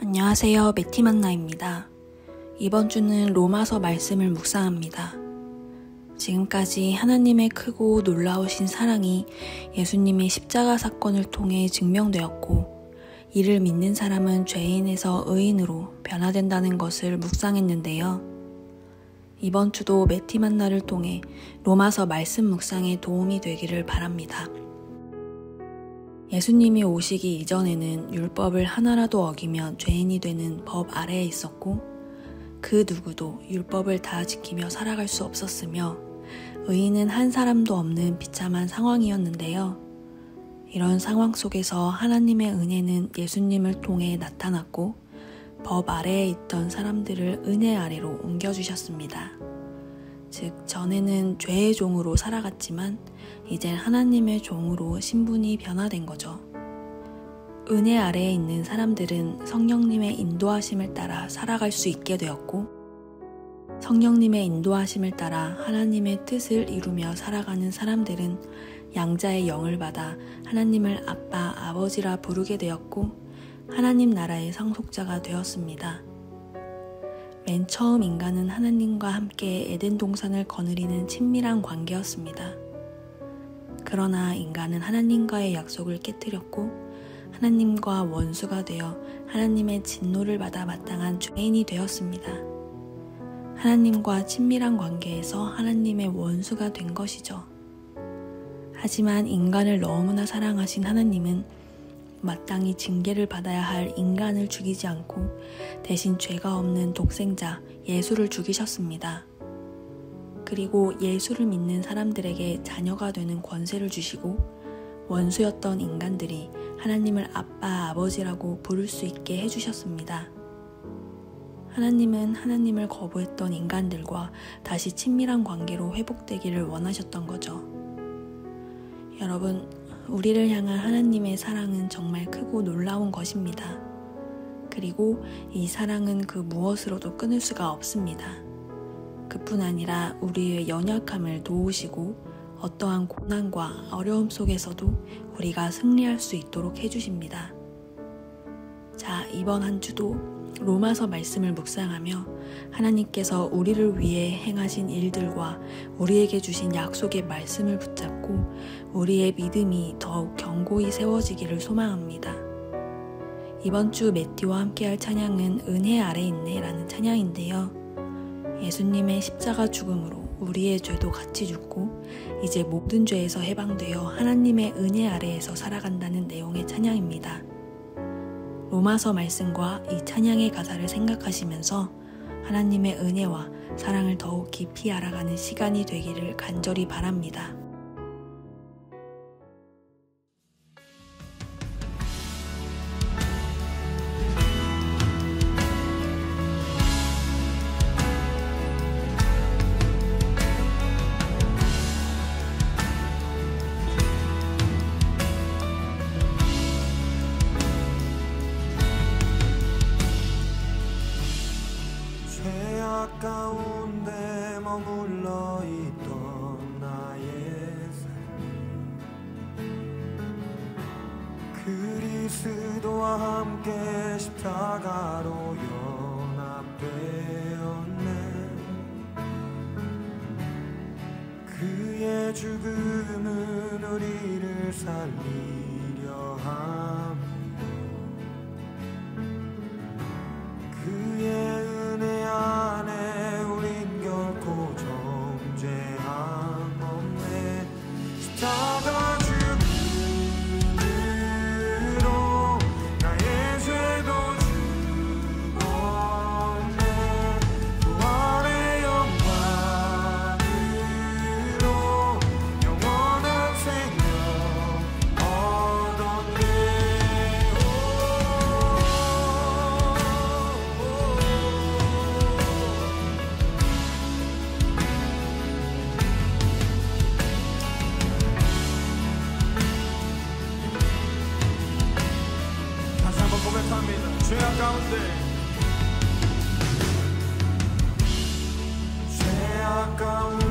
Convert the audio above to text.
안녕하세요. 매티만나입니다. 이번 주는 로마서 말씀을 묵상합니다. 지금까지 하나님의 크고 놀라우신 사랑이 예수님의 십자가 사건을 통해 증명되었고, 이를 믿는 사람은 죄인에서 의인으로 변화된다는 것을 묵상했는데요. 이번 주도 매티만나를 통해 로마서 말씀 묵상에 도움이 되기를 바랍니다. 예수님이 오시기 이전에는 율법을 하나라도 어기면 죄인이 되는 법 아래에 있었고, 그 누구도 율법을 다 지키며 살아갈 수 없었으며 의인은 한 사람도 없는 비참한 상황이었는데요. 이런 상황 속에서 하나님의 은혜는 예수님을 통해 나타났고, 법 아래에 있던 사람들을 은혜 아래로 옮겨주셨습니다. 즉, 전에는 죄의 종으로 살아갔지만 이젠 하나님의 종으로 신분이 변화된 거죠. 은혜 아래에 있는 사람들은 성령님의 인도하심을 따라 살아갈 수 있게 되었고, 성령님의 인도하심을 따라 하나님의 뜻을 이루며 살아가는 사람들은 양자의 영을 받아 하나님을 아빠, 아버지라 부르게 되었고, 하나님 나라의 상속자가 되었습니다. 맨 처음 인간은 하나님과 함께 에덴 동산을 거느리는 친밀한 관계였습니다. 그러나 인간은 하나님과의 약속을 깨뜨렸고, 하나님과 원수가 되어 하나님의 진노를 받아 마땅한 죄인이 되었습니다. 하나님과 친밀한 관계에서 하나님의 원수가 된 것이죠. 하지만 인간을 너무나 사랑하신 하나님은 마땅히 징계를 받아야 할 인간을 죽이지 않고 대신 죄가 없는 독생자 예수를 죽이셨습니다. 그리고 예수를 믿는 사람들에게 자녀가 되는 권세를 주시고, 원수였던 인간들이 하나님을 아빠, 아버지라고 부를 수 있게 해주셨습니다. 하나님은 하나님을 거부했던 인간들과 다시 친밀한 관계로 회복되기를 원하셨던 거죠. 여러분, 우리를 향한 하나님의 사랑은 정말 크고 놀라운 것입니다. 그리고 이 사랑은 그 무엇으로도 끊을 수가 없습니다. 그뿐 아니라 우리의 연약함을 도우시고 어떠한 고난과 어려움 속에서도 우리가 승리할 수 있도록 해주십니다. 자, 이번 한 주도 로마서 말씀을 묵상하며 하나님께서 우리를 위해 행하신 일들과 우리에게 주신 약속의 말씀을 붙잡고 우리의 믿음이 더욱 견고히 세워지기를 소망합니다. 이번 주 매티와 함께할 찬양은 은혜 아래 있네 라는 찬양인데요. 예수님의 십자가 죽음으로 우리의 죄도 같이 죽고 이제 모든 죄에서 해방되어 하나님의 은혜 아래에서 살아간다는 내용의 찬양입니다. 로마서 말씀과 이 찬양의 가사를 생각하시면서 하나님의 은혜와 사랑을 더욱 깊이 알아가는 시간이 되기를 간절히 바랍니다. 가운데 머물러 있던 나의 삶, 그리스도와 함께 십자가로 연합되었네. 그의 죽음은 우리를 살리려 함이요, 그의 은혜 안에 우린 결코 정죄함 없네. 십자가 죽음으로 나의 죄도 죽었네. 부활의 영광으로 영원한 생명 얻었네. 고백합니다. 죄악 가운데, 죄악 가운데